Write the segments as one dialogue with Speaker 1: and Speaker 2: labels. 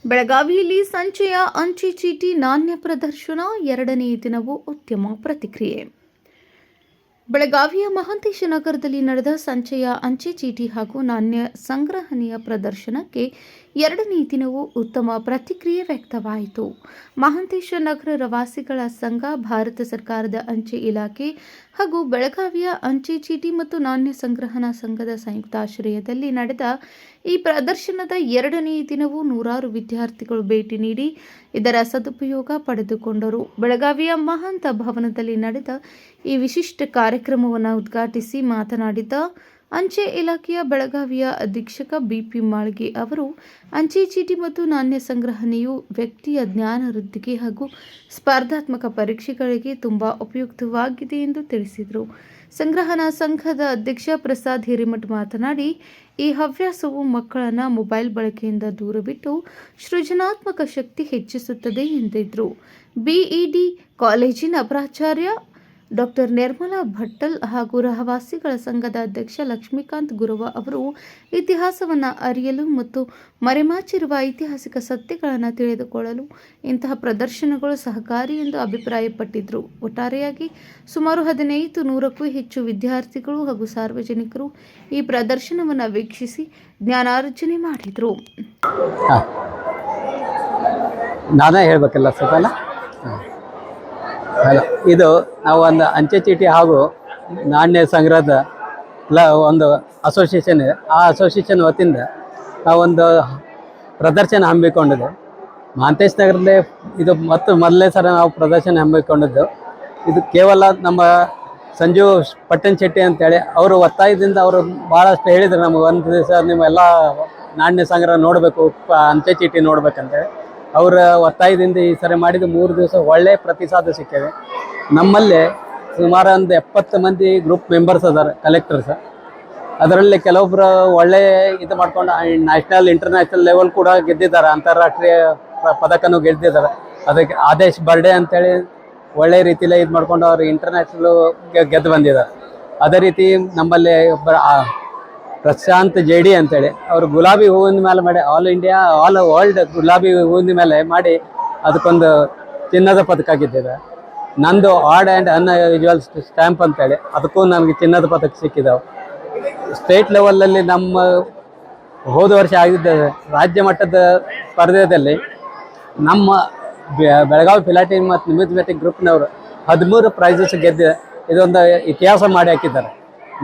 Speaker 1: ಬೆಳಗಾವಿಯಲ್ಲಿ ಸಂಚೆಯ ಅಂಚೆ ಚೀಟಿ ನಾಣ್ಯ ಪ್ರದರ್ಶನ ಎರಡನೇ ದಿನವೂ ಉತ್ತಮ ಪ್ರತಿಕ್ರಿಯೆ. ಬೆಳಗಾವಿಯ ಮಹಾಂತೇಶ ನಗರದಲ್ಲಿ ನಡೆದ ಸಂಚೆಯ ಅಂಚೆ ಚೀಟಿ ಹಾಗೂ ನಾಣ್ಯ ಸಂಗ್ರಹಣೆಯ ಪ್ರದರ್ಶನಕ್ಕೆ ಎರಡನೇ ದಿನವೂ ಉತ್ತಮ ಪ್ರತಿಕ್ರಿಯೆ ವ್ಯಕ್ತವಾಯಿತು. ಮಹಾಂತೇಶ ನಗರ ರವಾಸಿಗಳ ಸಂಘ, ಭಾರತ ಸರ್ಕಾರದ ಅಂಚೆ ಇಲಾಖೆ ಹಾಗೂ ಬೆಳಗಾವಿಯ ಅಂಚೆ ಚೀಟಿ ಮತ್ತು ನಾಣ್ಯ ಸಂಗ್ರಹಣಾ ಸಂಘದ ಸಂಯುಕ್ತಾಶ್ರಯದಲ್ಲಿ ನಡೆದ ಈ ಪ್ರದರ್ಶನದ ಎರಡನೇ ದಿನವೂ ನೂರಾರು ವಿದ್ಯಾರ್ಥಿಗಳು ಭೇಟಿ ನೀಡಿ ಇದರ ಸದುಪಯೋಗ ಪಡೆದುಕೊಂಡರು. ಬೆಳಗಾವಿಯ ಮಹಾಂತ ಭವನದಲ್ಲಿ ನಡೆದ ಈ ವಿಶಿಷ್ಟ ಕಾರ್ಯಕ್ರಮವನ್ನು ಉದ್ಘಾಟಿಸಿ ಮಾತನಾಡಿದ ಅಂಚೆ ಇಲಾಖೆಯ ಬೆಳಗಾವಿಯ ಅಧೀಕ್ಷಕ ಬಿಪಿ ಮಾಳ್ಗೆ ಅವರು, ಅಂಚೆ ಚೀಟಿ ಮತ್ತು ನಾಣ್ಯ ಸಂಗ್ರಹಣೆಯು ವ್ಯಕ್ತಿಯ ಜ್ಞಾನ ವೃದ್ಧಿಗೆ ಹಾಗೂ ಸ್ಪರ್ಧಾತ್ಮಕ ಪರೀಕ್ಷೆಗಳಿಗೆ ತುಂಬಾ ಉಪಯುಕ್ತವಾಗಿದೆ ಎಂದು ತಿಳಿಸಿದರು. ಸಂಗ್ರಹಣಾ ಸಂಘದ ಅಧ್ಯಕ್ಷ ಪ್ರಸಾದ್ ಹಿರೇಮಠ್ ಮಾತನಾಡಿ, ಈ ಹವ್ಯಾಸವು ಮಕ್ಕಳನ್ನು ಮೊಬೈಲ್ ಬಳಕೆಯಿಂದ ದೂರವಿಟ್ಟು ಸೃಜನಾತ್ಮಕ ಶಕ್ತಿ ಹೆಚ್ಚಿಸುತ್ತದೆ ಎಂದಿದ್ರು. ಬಿಇಡಿ ಕಾಲೇಜಿನ ಪ್ರಾಚಾರ್ಯ ಡಾಕ್ಟರ್ ನಿರ್ಮಲಾ ಭಟ್ಟಲ್ ಹಾಗೂ ರಹವಾಸಿಗಳ ಸಂಘದ ಅಧ್ಯಕ್ಷ ಲಕ್ಷ್ಮೀಕಾಂತ್ ಗುರವ ಅವರು ಇತಿಹಾಸವನ್ನು ಅರಿಯಲು ಮತ್ತು ಮರೆಮಾಚಿರುವ ಐತಿಹಾಸಿಕ ಸತ್ಯಗಳನ್ನು ತಿಳಿದುಕೊಳ್ಳಲು ಇಂತಹ ಪ್ರದರ್ಶನಗಳು ಸಹಕಾರಿ ಎಂದು ಅಭಿಪ್ರಾಯಪಟ್ಟಿದ್ದರು. ಒಟ್ಟಾರೆಯಾಗಿ ಸುಮಾರು 1500ಕ್ಕೂ ಹೆಚ್ಚು ವಿದ್ಯಾರ್ಥಿಗಳು ಹಾಗೂ ಸಾರ್ವಜನಿಕರು ಈ ಪ್ರದರ್ಶನವನ್ನು ವೀಕ್ಷಿಸಿ ಜ್ಞಾನಾರ್ಜನೆ ಮಾಡಿದರು.
Speaker 2: ನಾನೇ ಹೇಳಬೇಕಲ್ಲ ಸದನ. ಇದು ನಾವು ಒಂದು ಅಂಚೆ ಚೀಟಿ ಹಾಗೂ ನಾಣ್ಯ ಸಂಗ್ರಹದ ಒಂದು ಅಸೋಸಿಯೇಷನ್ ಇದೆ. ಆ ಅಸೋಸಿಯೇಷನ್ ವತಿಯಿಂದ ನಾವೊಂದು ಪ್ರದರ್ಶನ ಹಮ್ಮಿಕೊಂಡಿದೆ ಮಹಾಂತೇಶ ನಗರದಲ್ಲಿ. ಇದು ಮೊದಲನೇ ಸಲ ನಾವು ಪ್ರದರ್ಶನ ಹಮ್ಮಿಕೊಂಡಿದ್ದು. ಇದು ಕೇವಲ ನಮ್ಮ ಸಂಜೀವ್ ಪಟ್ಟಣ್ ಶೆಟ್ಟಿ ಅಂತೇಳಿ ಅವರು ಒತ್ತಾಯದಿಂದ ಅವರು ಭಾಳಷ್ಟು ಹೇಳಿದರು, ನಮಗೆ ಒಂದು ದಿವಸ ನೀವೆಲ್ಲ ನಾಣ್ಯ ಸಂಗ್ರಹ ನೋಡಬೇಕು, ಅಂಚೆ ಚೀಟಿ ನೋಡ್ಬೇಕಂತೇಳಿ ಅವರ ಒತ್ತಾಯದಿಂದ ಈ ಸರಿ ಮಾಡಿದ 3 ದಿವಸ ಒಳ್ಳೆಯ ಪ್ರತಿಸಾದ ಸಿಕ್ಕಿದೆ. ನಮ್ಮಲ್ಲಿ ಸುಮಾರು ಒಂದು 70 ಮಂದಿ ಗ್ರೂಪ್ ಮೆಂಬರ್ಸ್ ಅದಾರೆ, ಕಲೆಕ್ಟರ್ಸ್. ಅದರಲ್ಲಿ ಕೆಲವೊಬ್ಬರು ಒಳ್ಳೆ ಇದು ಮಾಡ್ಕೊಂಡು ನ್ಯಾಷನಲ್ ಇಂಟರ್ನ್ಯಾಷನಲ್ ಲೆವೆಲ್ ಕೂಡ ಗೆದ್ದಿದ್ದಾರೆ, ಅಂತಾರಾಷ್ಟ್ರೀಯ ಪದಕನೂ ಗೆದ್ದಿದ್ದಾರೆ. ಅದಕ್ಕೆ ಆದೇಶ್ ಬರ್ಡೇ ಅಂತೇಳಿ ಒಳ್ಳೆ ರೀತಿಯಲ್ಲೇ ಇದು ಮಾಡ್ಕೊಂಡು ಅವರು ಇಂಟರ್ನ್ಯಾಷನಲ್ ಗೆದ್ದು ಬಂದಿದ್ದಾರೆ. ಅದೇ ರೀತಿ ನಮ್ಮಲ್ಲಿ ಒಬ್ಬರ ಪ್ರಶಾಂತ್ ಜೇಡಿ ಅಂತೇಳಿ ಅವರು ಗುಲಾಬಿ ಹೂವಿನ ಮೇಲೆ ಮಾಡಿ ಆಲ್ ವರ್ಲ್ಡ್ ಗುಲಾಬಿ ಹೂವಿನ ಮೇಲೆ ಮಾಡಿ ಅದಕ್ಕೊಂದು ಚಿನ್ನದ ಪದಕ ಗೆದ್ದಿದೆ. ನಂದು ಆಡ್ ಆ್ಯಂಡ್ ಅನ್ಯೂಜುವಲ್ ಸ್ಟ್ಯಾಂಪ್ ಅಂತೇಳಿ ಅದಕ್ಕೂ ನನಗೆ ಚಿನ್ನದ ಪದಕ ಸಿಕ್ಕಿದ್ದಾವೆ. ಸ್ಟೇಟ್ ಲೆವೆಲಲ್ಲಿ ನಮ್ಮ ಹೋದ ವರ್ಷ ಆಗಿದ್ದ ರಾಜ್ಯ ಮಟ್ಟದ ಸ್ಪರ್ಧೆಯಲ್ಲಿ ನಮ್ಮ ಬೆಳಗಾವಿ ಫಿಲಾಟಿ ಮತ್ತು ನ್ಯೂಮಿಸ್ಮ್ಯಾಟಿಕ್ ಗ್ರೂಪ್ನವರು 13 ಪ್ರೈಸಸ್ ಗೆದ್ದಿದೆ. ಇದೊಂದು ಇತಿಹಾಸ ಮಾಡಿ ಹಾಕಿದ್ದಾರೆ.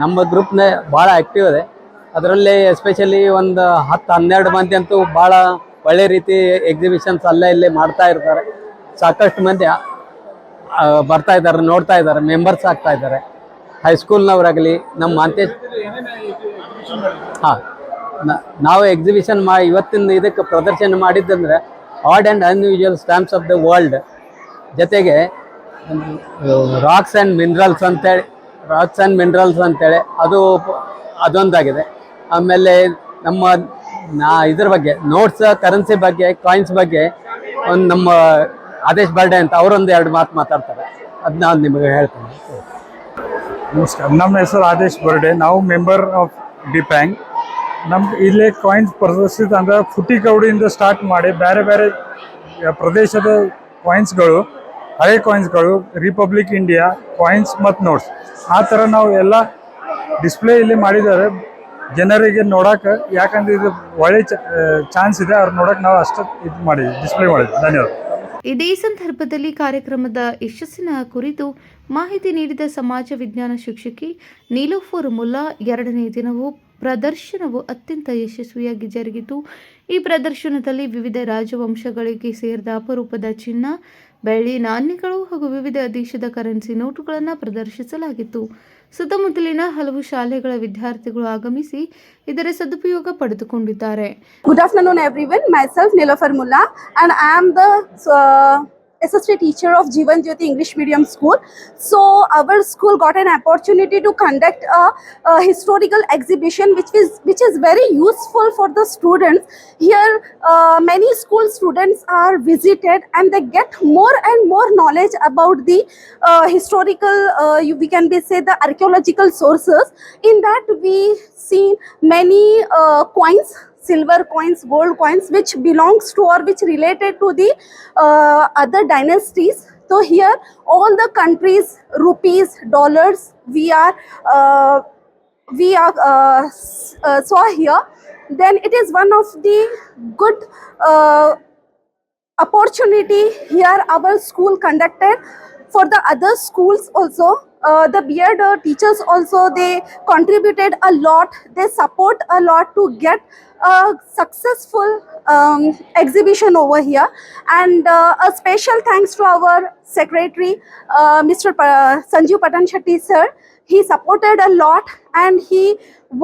Speaker 2: ನಮ್ಮ ಗ್ರೂಪ್ನ ಭಾಳ ಆ್ಯಕ್ಟಿವ್ ಇದೆ. ಅದರಲ್ಲಿ ಎಸ್ಪೆಷಲಿ ಒಂದು 10-12 ಮಂದಿ ಅಂತೂ ಭಾಳ ಒಳ್ಳೆ ರೀತಿ ಎಕ್ಸಿಬಿಷನ್ಸ್ ಅಲ್ಲೇ ಇಲ್ಲೇ ಮಾಡ್ತಾ ಇರ್ತಾರೆ. ಸಾಕಷ್ಟು ಮಂದಿ ಬರ್ತಾ ಇದ್ದಾರೆ, ನೋಡ್ತಾ ಇದ್ದಾರೆ, ಮೆಂಬರ್ಸ್ ಆಗ್ತಾ ಇದ್ದಾರೆ. ಹೈಸ್ಕೂಲ್ನವರಾಗಲಿ ನಮ್ಮ ಅಂತೆ ನಾವು ಎಕ್ಸಿಬಿಷನ್ ಇವತ್ತಿನ ಇದಕ್ಕೆ ಪ್ರದರ್ಶನ ಮಾಡಿದ್ದಂದರೆ odd and unusual stamps of the world, ಜೊತೆಗೆ ರಾಕ್ಸ್ ಆ್ಯಂಡ್ ಮಿನರಲ್ಸ್ ಅಂತೇಳಿ ಅದೊಂದಾಗಿದೆ. ಆಮೇಲೆ ಇದ್ರ ಬಗ್ಗೆ ನೋಟ್ಸ್, ಕರೆನ್ಸಿ ಬಗ್ಗೆ, ಕಾಯಿನ್ಸ್ ಬಗ್ಗೆ ಒಂದು ನಮ್ಮ ಆದೇಶ್ ಬರ್ಡೇ ಅಂತ ಅವರೊಂದು 2 ಮಾತು ಮಾತಾಡ್ತಾರೆ. ಅದು ನಾನು ನಿಮಗೆ ಹೇಳ್ತೇನೆ.
Speaker 3: ನಮಸ್ಕಾರ, ನಮ್ಮ ಹೆಸರು ಆದೇಶ್ ಬರ್ಡೇ. ನಾವು ಮೆಂಬರ್ ಆಫ್ ಡಿಪ್ಯಾಂಗ್. ನಮ್ಗೆ ಇಲ್ಲೇ ಕಾಯಿನ್ಸ್ ಪ್ರದರ್ಶಿತ ಅಂದರೆ ಫುಟಿ ಕೌಡಿಯಿಂದ ಸ್ಟಾರ್ಟ್ ಮಾಡಿ ಬೇರೆ ಬೇರೆ ಪ್ರದೇಶದ ಕಾಯಿನ್ಸ್ಗಳು, ಹಳೆ ಕಾಯಿನ್ಸ್ಗಳು, ರಿಪಬ್ಲಿಕ್ ಇಂಡಿಯಾ ಕಾಯಿನ್ಸ್ ಮತ್ತು ನೋಟ್ಸ್, ಆ ಥರ ನಾವು ಎಲ್ಲ ಡಿಸ್ಪ್ಲೇ ಇಲ್ಲಿ ಮಾಡಿದ್ದಾರೆ ಜನರಿಗೆ ನೋಡೋಕೆ. ಯಾಕಂದರೆ ಇದು ಒಳ್ಳೆ ಚಾನ್ಸ್ ಇದೆ, ಅವ್ರು ನೋಡೋಕೆ ನಾವು ಅಷ್ಟು ಇದು ಮಾಡಿದ್ವಿ, ಡಿಸ್ಪ್ಲೇ ಮಾಡಿದ್ವಿ. ಧನ್ಯವಾದ.
Speaker 1: ಇದೇ ಸಂದರ್ಭದಲ್ಲಿ ಕಾರ್ಯಕ್ರಮದ ಯಶಸ್ಸಿನ ಕುರಿತು ಮಾಹಿತಿ ನೀಡಿದ ಸಮಾಜ ವಿಜ್ಞಾನ ಶಿಕ್ಷಕಿ ನೀಲೋಫರ್ ಮುಲ್ಲಾ, ಎರಡನೇ ದಿನವೂ ಪ್ರದರ್ಶನವು ಅತ್ಯಂತ ಯಶಸ್ವಿಯಾಗಿ ಜರುಗಿತು. ಈ ಪ್ರದರ್ಶನದಲ್ಲಿ ವಿವಿಧ ರಾಜವಂಶಗಳಿಗೆ ಸೇರಿದ ಅಪರೂಪದ ಚಿನ್ನ, ಬೆಳ್ಳಿ ನಾಣ್ಯಗಳು ಹಾಗೂ ವಿವಿಧ ದೇಶದ ಕರೆನ್ಸಿ ನೋಟುಗಳನ್ನು ಪ್ರದರ್ಶಿಸಲಾಗಿತ್ತು. ಸುತ್ತಮುತ್ತಲಿನ ಹಲವು ಶಾಲೆಗಳ ವಿದ್ಯಾರ್ಥಿಗಳು ಆಗಮಿಸಿ ಇದರ ಸದುಪಯೋಗ ಪಡೆದುಕೊಂಡಿದ್ದಾರೆ.
Speaker 4: Good afternoon everyone. Myself Nilofer Mulla and I am the assistant teacher of Jeevan Jyoti English Medium School. So our school got an opportunity to conduct a historical exhibition which is very useful for the students. Here many school students are visited and they get more and more knowledge about the historical we can say the archaeological sources. In that we see many coins, silver coins, gold coins, which belongs to or which related to the other dynasties. So here, all the countries, rupees, dollars, we are saw here. Then it is one of the good opportunity here our school conducted for the other schools also. The beard teachers also, they contributed a lot, they support a lot to get a successful exhibition over here. And a special thanks to our secretary, Mr. Sanjeev Patan Shetty sir. He supported a lot and he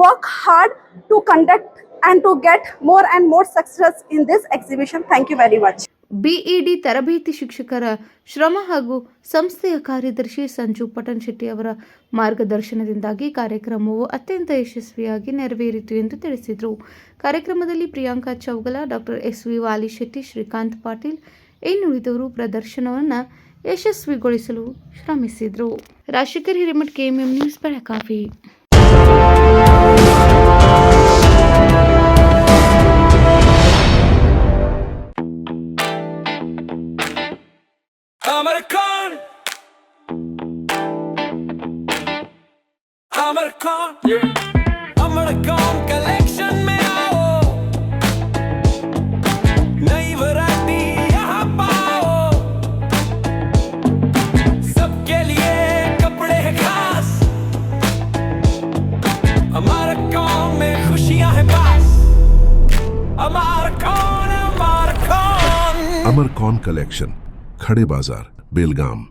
Speaker 4: worked hard to conduct and to get more and more success in this exhibition. Thank you very much.
Speaker 1: BEd ತರಬೇತಿ ಶಿಕ್ಷಕರ ಶ್ರಮ ಹಾಗೂ ಸಂಸ್ಥೆಯ ಕಾರ್ಯದರ್ಶಿ Sanju pattern Shetty ಅವರ ಮಾರ್ಗದರ್ಶನದಿಂದಾಗಿ ಕಾರ್ಯಕ್ರಮವು ಅತ್ಯಂತ ಯಶಸ್ವಿಯಾಗಿ ನೆರವೇರಿತು ಎಂದು ತಿಳಿಸಿದರು. ಕಾರ್ಯಕ್ರಮದಲ್ಲಿ ಪ್ರಿಯಾಂಕಾ ಚೌಗಲ, ಡಾಕ್ಟರ್ ಎಸ್.ವಿ. ವಾಲಿಶೆಟ್ಟಿ, ಶ್ರೀಕಾಂತ್ ಪಾಟೀಲ್ ಇನ್ನುಳಿದವರು ಪ್ರದರ್ಶನವನ್ನು ಯಶಸ್ವಿಗೊಳಿಸಲು ಶ್ರಮಿಸಿದರು. Rajashekhar Hiremath, KMM news, Belagavi.
Speaker 5: अमरकॉन कलेक्शन में आओ, नई वैरायटी यहाँ पाओ, सबके लिए कपड़े हैं खास, अमरकॉन में खुशियाँ हैं पास, अमरकॉन।
Speaker 6: अमरकॉन कलेक्शन, खड़े बाजार, बेलगाम।